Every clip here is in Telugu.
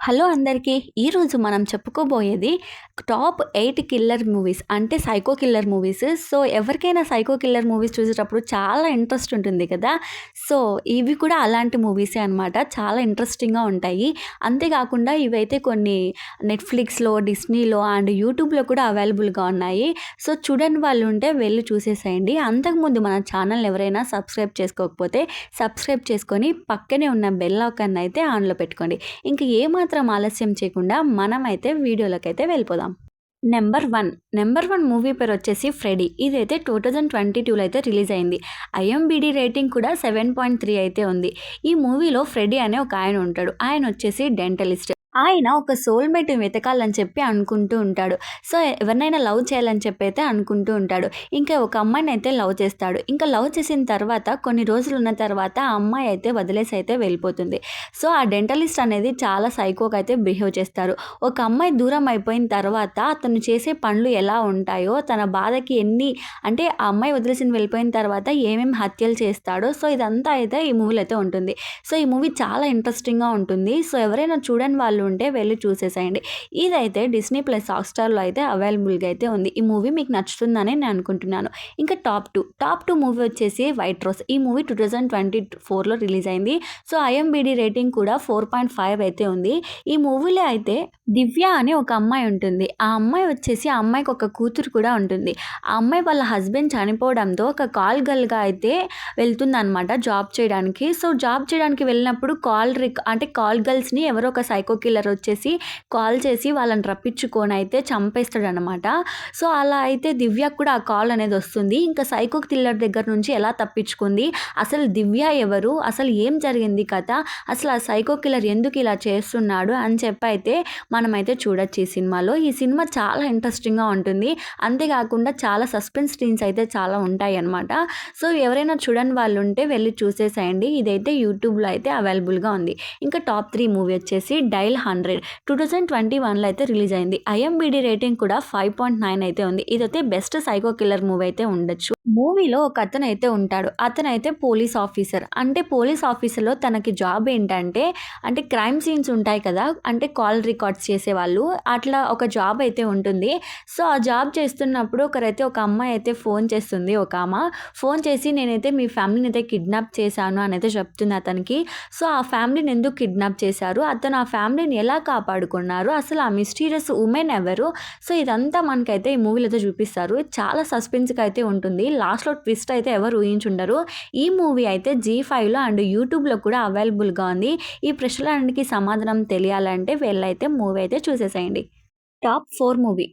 హలో అందరికీ! ఈరోజు మనం చెప్పుకోబోయేది టాప్ 8 కిల్లర్ మూవీస్ అంటే సైకో కిల్లర్ మూవీస్. సో, ఎవరికైనా సైకో కిల్లర్ మూవీస్ చూసేటప్పుడు చాలా ఇంట్రెస్ట్ ఉంటుంది కదా! సో, ఇవి కూడా అలాంటి మూవీసే అనమాట. చాలా ఇంట్రెస్టింగ్‌గా ఉంటాయి. అంతేకాకుండా ఇవైతే కొన్ని నెట్‌ఫ్లిక్స్‌లో, డిస్నీలో అండ్ యూట్యూబ్‌లో కూడా అవైలబుల్‌గా ఉన్నాయి. సో, చూడని వాళ్ళు ఉంటే వెళ్లి చూసేసేయండి. అంతకుముందు మన ఛానల్‌ని ఎవరైనా సబ్స్క్రైబ్ చేసుకోకపోతే సబ్స్క్రైబ్ చేసుకొని పక్కనే ఉన్న బెల్ ఐకాన్ అయితే ఆన్‌లో పెట్టుకోండి. ఇంక ఏమాత్రం ఆలస్యం చేయకుండా మనమైతే వీడియోలోకైతే వెళ్ళిపోదాం. నెంబర్ వన్ మూవీ పేరొచ్చేసి 'ఫ్రెడీ'. ఇదైతే 2022లో అయితే రిలీజ్ అయింది. ఐఎంబీడీ రేటింగ్ కూడా 7.3 అయితే ఉంది. ఈ మూవీలో ఫ్రెడీ అనే ఒక ఆయన ఉంటాడు. ఆయనొచ్చేసి డెంటలిస్ట్. ఆయన ఒక సోల్‌మేట్‌ని వెతకాలని చెప్పి అనుకుంటూ ఉంటాడు. సో, ఎవరినైనా లవ్ చేయాలని చెప్పి అయితే అనుకుంటూ ఉంటాడు. ఇంకా ఒక అమ్మాయినైతే లవ్ చేస్తాడు. ఇంకా లవ్ చేసిన తర్వాత కొన్ని రోజులున్న తర్వాత ఆ అమ్మాయి అయితే వదిలేసి అయితే వెళ్ళిపోతుంది. సో, ఆ డెంటలిస్ట్ అనేది చాలా సైకోగా అయితే బిహేవ్ చేస్తారు. ఒక అమ్మాయి దూరం అయిపోయిన తర్వాత అతను చేసే పనులు ఎలా ఉంటాయో, తన బాధకి అంటే ఆ అమ్మాయి వదిలేసి వెళ్ళిపోయిన తర్వాత ఏమేమి హత్యలు చేస్తాడో, సో, ఇదంతా అయితే ఈ మూవీలో అయితే ఉంటుంది. సో, ఈ మూవీ చాలా ఇంట్రెస్టింగ్‌గా ఉంటుంది. సో, ఎవరైనా చూడని వాళ్ళు ఉంటే వెళ్ళి చూసేసేయండి. ఇదైతే డిస్నీ ప్లస్ హాట్‌స్టార్‌లో అయితే అవైలబుల్‌గా అయితే ఉంది. ఈ మూవీ మీకు నచ్చుతుందని నేను అనుకుంటున్నాను. ఇంకా టాప్ 2 మూవీ వచ్చేసి 'వైట్ రోజ్'. ఈ మూవీ 2024లో రిలీజ్ అయింది. సో, ఐఎంబీడీ రేటింగ్ కూడా 4.5 అయితే ఉంది. ఈ మూవీలో అయితే దివ్య అనే ఒక అమ్మాయి ఉంటుంది. ఆ అమ్మాయికి ఒక కూతురు కూడా ఉంటుంది. ఆ అమ్మాయి వాళ్ళ హస్బెండ్ చనిపోవడంతో ఒక కాల్ గర్ల్‌గా అయితే వెళ్తుందనమాట జాబ్ చేయడానికి. సో, జాబ్ చేయడానికి వెళ్ళినప్పుడు కాల్ గర్ల్స్‌ని ఎవరో ఒక సైకో కిల్లర్ వచ్చేసి కాల్ చేసి వాళ్ళని రప్పించుకొని అయితే చంపేస్తాడనమాట. సో, అలా అయితే దివ్యకు కూడా ఆ కాల్ అనేది వస్తుంది. ఇంకా సైకో కిల్లర్ దగ్గర నుంచి ఎలా తప్పించుకుంది, అసలు దివ్య ఎవరు, అసలు ఏం జరిగింది కథ, అసలు ఆ సైకో కిల్లర్ ఎందుకు ఇలా చేస్తున్నాడు అని చెప్పి అయితే మనమైతే చూడొచ్చు ఈ సినిమాలో. ఈ సినిమా చాలా ఇంట్రెస్టింగ్‌గా ఉంటుంది. అంతేకాకుండా చాలా సస్పెన్స్ సీన్స్ అయితే చాలా ఉంటాయన్నమాట. సో, ఎవరైనా చూడని వాళ్ళు ఉంటే వెళ్ళి చూసేసేయండి. ఇదైతే యూట్యూబ్‌లో అయితే అవైలబుల్‌గా ఉంది. ఇంకా టాప్ 3 మూవీ వచ్చేసి 'డైల్ 100' 2021లో అయితే రిలీజ్ అయింది. ఐఎంబీడీ రేటింగ్ కూడా 5.9 అయితే ఉంది. ఇదైతే బెస్ట్ సైకో కిల్లర్ మూవీ అయితే ఉండొచ్చు. మూవీలో ఒక అతనైతే ఉంటాడు. అతనైతే పోలీస్ ఆఫీసర్. అంటే పోలీస్ ఆఫీసర్‌లో తనకి జాబ్ ఏంటంటే క్రైమ్ సీన్స్ ఉంటాయి కదా! అంటే కాల్ రికార్డ్స్ చేసేవాళ్ళు. అట్లా ఒక జాబ్ అయితే ఉంటుంది. సో, ఆ జాబ్ చేస్తున్నప్పుడు ఒక అమ్మాయి అయితే ఫోన్ చేస్తుంది ఫోన్ చేసి నేనైతే మీ ఫ్యామిలీని అయితే కిడ్నాప్ చేశాను అని అయితే చెప్తుంది అతనికి. సో, ఆ ఫ్యామిలీని ఎందుకు కిడ్నాప్ చేశారు, అతను ఆ ఫ్యామిలీని ఎలా కాపాడుకున్నారు, అసలు ఆ మిస్టీరియస్ వుమెన్ ఎవరు, సో, ఇదంతా మనకైతే ఈ మూవీలో అయితే చూపిస్తారు. చాలా సస్పెన్స్‌గా అయితే ఉంటుంది. లాస్ట్‌లో ట్విస్ట్ అయితే ఎవరు ఊహించుండరు. ఈ మూవీ అయితే జీ5లో అండ్ యూట్యూబ్‌లో కూడా అవైలబుల్‌గా ఉంది. ఈ ప్రశ్నలన్నిటికి సమాధానం తెలియాలంటే వెళ్ళైతే మూవీ అయితే చూసేసేయండి.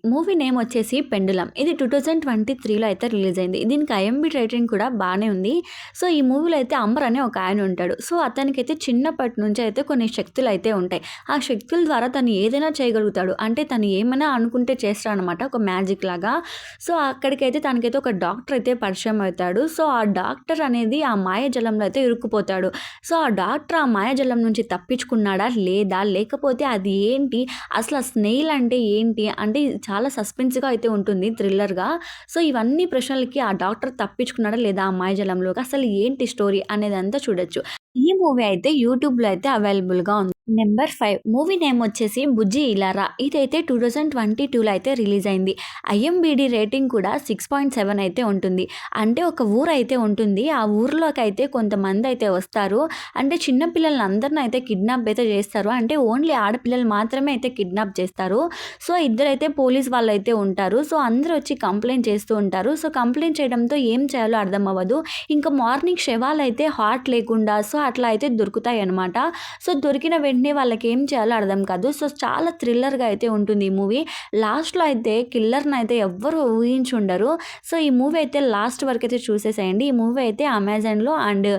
మూవీ నేమ్ వచ్చేసి 'పెండులం'. ఇది 2023లో అయితే రిలీజ్ అయింది. దీనికి ఐఎంబీ రేటింగ్ కూడా బానే ఉంది. సో, ఈ మూవీలో అయితే అమర్ అనే ఒక ఆయన ఉంటాడు. సో, అతనికైతే చిన్నప్పటి నుంచి అయితే కొన్ని శక్తులు అయితే ఉంటాయి. ఆ శక్తుల ద్వారా తను ఏదైనా చేయగలుగుతాడు. అంటే తను ఏమైనా అనుకుంటే చేస్తాడనమాట, ఒక మ్యాజిక్ లాగా. సో, అక్కడికైతే తనకైతే ఒక డాక్టర్ అయితే పరిచయం అవుతాడు. సో, ఆ డాక్టర్ అనేది ఆ మాయాజాలంలో అయితే ఇరుక్కుపోతాడు. సో, ఆ డాక్టర్ ఆ మాయాజాలం నుంచి తప్పించుకున్నాడా లేదా, లేకపోతే అది ఏంటి, అసలు ఆ స్నేల్ అంటే ఏంటి, అంటే ఇది చాలా సస్పెన్స్‌గా అయితే ఉంటుంది, థ్రిల్లర్‌గా. సో, ఇవన్నీ ప్రశ్నలకి ఆ డాక్టర్ తప్పించుకున్నాడా లేదా ఆ మాయాజాలంలోకి, అసలు ఏంటి స్టోరీ అనేదంతా చూడొచ్చు. ఈ మూవీ అయితే యూట్యూబ్‌లో అయితే అవైలబుల్‌గా ఉంది. నెంబర్ 5 మూవీ నేమ్ వచ్చేసి 'బుజ్జి ఇలారా'. ఇదైతే 2022లో అయితే రిలీజ్ అయింది. ఐఎంబీడీ రేటింగ్ కూడా 6.7 అయితే ఉంటుంది. అంటే ఒక ఊరు అయితే ఉంటుంది. ఆ ఊర్లోకైతే కొంతమంది అయితే వస్తారు. అంటే చిన్న పిల్లల్ని అందరిని అయితే కిడ్నాప్ అయితే చేస్తారు. అంటే ఓన్లీ ఆడపిల్లలు మాత్రమే అయితే కిడ్నాప్ చేస్తారు. సో, ఇద్దరైతే పోలీస్ వాళ్ళైతే ఉంటారు. సో, అందరూ వచ్చి కంప్లెయింట్ చేస్తూ ఉంటారు. సో, కంప్లెయింట్ చేయడంతో ఏం చేయాలో అర్థం అవ్వదు. ఇంకా మార్నింగ్ శవాలైతే హార్ట్ లేకుండా సో, అట్లా అయితే దొరుకుతాయన్నమాట. సో, దొరికిన వెంటనే వాళ్ళకి ఏం చేయాలో అర్థం కాదు. సో, చాలా థ్రిల్లర్‌గా అయితే ఉంటుంది ఈ మూవీ. లాస్ట్‌లో అయితే కిల్లర్‌ని అయితే ఎవ్వరు ఊహించుండరు. సో, ఈ మూవీ అయితే లాస్ట్ వరకు అయితే చూసేసేయండి. ఈ మూవీ అయితే అమెజాన్‌లో అండ్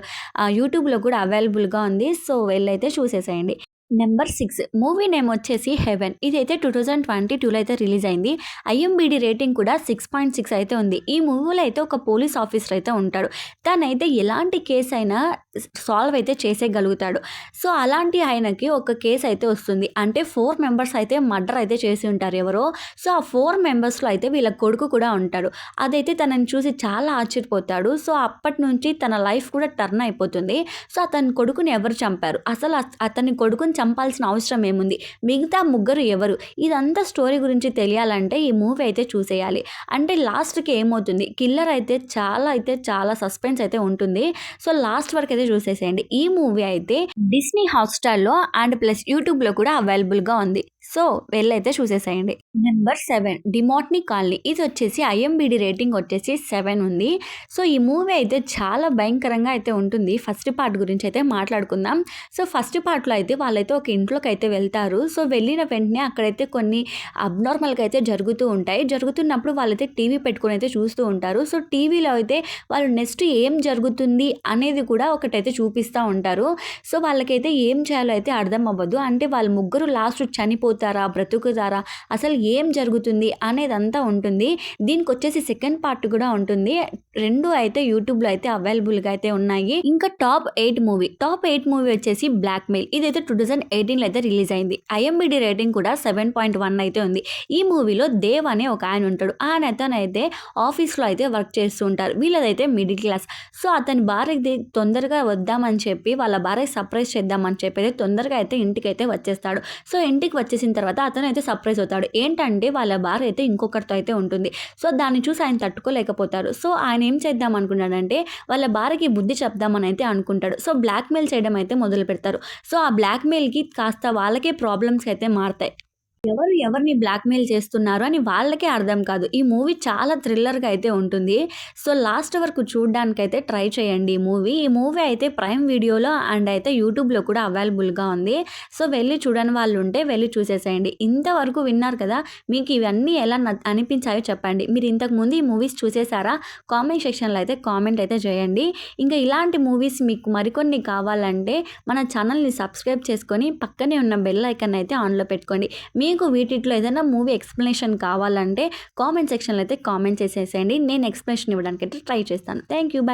యూట్యూబ్‌లో కూడా అవైలబుల్‌గా ఉంది. సో, వెళ్ళైతే చూసేసేయండి. నెంబర్ 6 మూవీ నేమ్ వచ్చేసి 'హెవెన్'. ఇదైతే 2022లో అయితే రిలీజ్ అయింది. ఐఎంబీడీ రేటింగ్ కూడా 6.6 అయితే ఉంది. ఈ మూవీలో అయితే ఒక పోలీస్ ఆఫీసర్ అయితే ఉంటాడు. తనైతే ఎలాంటి కేస్ అయినా సాల్వ్ అయితే చేసేయగలుగుతాడు. సో, అలాంటి ఆయనకి ఒక కేస్ అయితే వస్తుంది. అంటే 4 మెంబర్స్ అయితే మర్డర్ అయితే చేసి ఉంటారు ఎవరో. సో, ఆ 4 మెంబర్స్‌లో అయితే వీళ్ళ కొడుకు కూడా ఉంటాడు. అదైతే తనని చూసి చాలా ఆశ్చర్యపోతాడు. సో, అప్పటినుంచి తన లైఫ్ కూడా టర్న్ అయిపోతుంది. సో, అతని కొడుకుని ఎవరు చంపారు? అసలు అతని కొడుకుని చంపాల్సిన అవసరం ఏముంది? మిగతా ముగ్గురు ఎవరు? ఇదంతా స్టోరీ గురించి తెలియాలంటే ఈ మూవీ అయితే చూసేయాలి. అంటే లాస్ట్‌కి ఏమవుతుంది? కిల్లర్ అయితే చాలా సస్పెన్స్ అయితే ఉంటుంది. సో, లాస్ట్ వరకు అయితే చూసేసేయండి. ఈ మూవీ అయితే డిస్నీ హాట్‌స్టార్‌లో అండ్ ప్లస్ యూట్యూబ్‌లో కూడా అవైలబుల్‌గా ఉంది. సో, వెళ్ళైతే చూసేసేయండి. నెంబర్ 7 డిమోట్నీ కాలనీ. ఇది వచ్చేసి ఐఎంబీడీ రేటింగ్ వచ్చేసి 7 ఉంది. సో, ఈ మూవీ అయితే చాలా భయంకరంగా అయితే ఉంటుంది. ఫస్ట్ పార్ట్ గురించి అయితే మాట్లాడుకుందాం. సో, ఫస్ట్ పార్ట్‌లో అయితే వాళ్ళైతే ఒక ఇంట్లోకైతే వెళ్తారు. సో, వెళ్ళిన వెంటనే అక్కడైతే కొన్ని అబ్నార్మల్‌గా అయితే జరుగుతూ ఉంటాయి. జరుగుతున్నప్పుడు వాళ్ళైతే టీవీ పెట్టుకొని అయితే చూస్తూ ఉంటారు. సో, టీవీలో అయితే వాళ్ళు నెక్స్ట్ ఏం జరుగుతుంది అనేది కూడా ఒకటైతే చూపిస్తా ఉంటారు. సో, వాళ్ళకైతే ఏం చేయాలో అయితే అర్థం అవ్వదు. అంటే వాళ్ళు ముగ్గురు లాస్ట్ చనిపోతారా? బ్రతుకుతారా? అసలు ఏం జరుగుతుంది అనేదంతా ఉంటుంది. దీనికొచ్చేసి సెకండ్ పార్ట్ కూడా ఉంటుంది. 2 అయితే యూట్యూబ్‌లో అయితే అవైలబుల్‌గా అయితే ఉన్నాయి. ఇంకా టాప్ 8 మూవీ. టాప్ 8 మూవీ వచ్చేసి బ్లాక్‌మెయిల్. ఇదైతే 2018లో అయితే రిలీజ్ అయింది. ఐఎంబీడీ రేటింగ్ కూడా 7.1 అయితే ఉంది. ఈ మూవీలో దేవ్ అనే ఒక ఆయన ఉంటాడు. అతనైతే ఆఫీస్‌లో అయితే వర్క్ చేస్తూ ఉంటారు. వీళ్ళదైతే మిడిల్ క్లాస్. సో, అతని భార్యకి తొందరగా వద్దామని చెప్పి వాళ్ళ భార్యకి సర్ప్రైజ్ చేద్దామని చెప్పి అయితే తొందరగా అయితే ఇంటికైతే వచ్చేస్తాడు. సో, ఇంటికి వచ్చేసిన తర్వాత అతనైతే సర్ప్రైజ్ అవుతాడు. ఏంటంటే వాళ్ళ భార్య అయితే ఇంకొకరితో అయితే ఉంటుంది. సో, దాన్ని చూసి ఆయన తట్టుకోలేకపోతారు. సో, ఆయన ఏం చేద్దాం అనుకున్నాడంటే వాళ్ళ భార్యకి బుద్ధి చెప్దామని అయితే అనుకుంటాడు. సో, బ్లాక్‌మెయిల్ చేయడం అయితే మొదలుపెడతారు. సో, ఆ బ్లాక్‌మెయిల్‌కి కాస్త వాళ్ళకే ప్రాబ్లమ్స్ అయితే మారతాయి. ఎవరు ఎవరిని బ్లాక్‌మెయిల్ చేస్తున్నారు అని వాళ్ళకే అర్థం కాదు. ఈ మూవీ చాలా థ్రిల్లర్‌గా అయితే ఉంటుంది. సో, లాస్ట్ వరకు చూడ్డానికైతే ట్రై చేయండి ఈ మూవీ. ఈ మూవీ అయితే ప్రైమ్ వీడియోలో అండ్ అయితే యూట్యూబ్‌లో కూడా అవైలబుల్‌గా ఉంది. సో, వెళ్లి చూడని వాళ్ళు ఉంటే వెళ్లి చూసేసేయండి. ఇంతవరకు విన్నారు కదా! మీకు ఇవన్నీ ఎలా అనిపించాయో చెప్పండి. మీరు ఇంతకుముందు ఈ మూవీస్ చూసేసారా? కామెంట్ సెక్షన్‌లో అయితే కామెంట్ అయితే చేయండి. ఇంకా ఇలాంటి మూవీస్ మీకు మరికొన్ని కావాలంటే మన ఛానల్‌ని సబ్స్క్రైబ్ చేసుకొని పక్కనే ఉన్న బెల్ ఐకాన్ అయితే ఆన్‌లో పెట్టుకోండి. మీకు వీటిట్లో ఏదైనా మూవీ ఎక్స్‌ప్లనేషన్ కావాలంటే కామెంట్ సెక్షన్‌లో అయితే కామెంట్ చేసేసేయండి. నేను ఎక్స్‌ప్లనేషన్ ఇవ్వడానికైతే ట్రై చేస్తాను. Thank you. బై.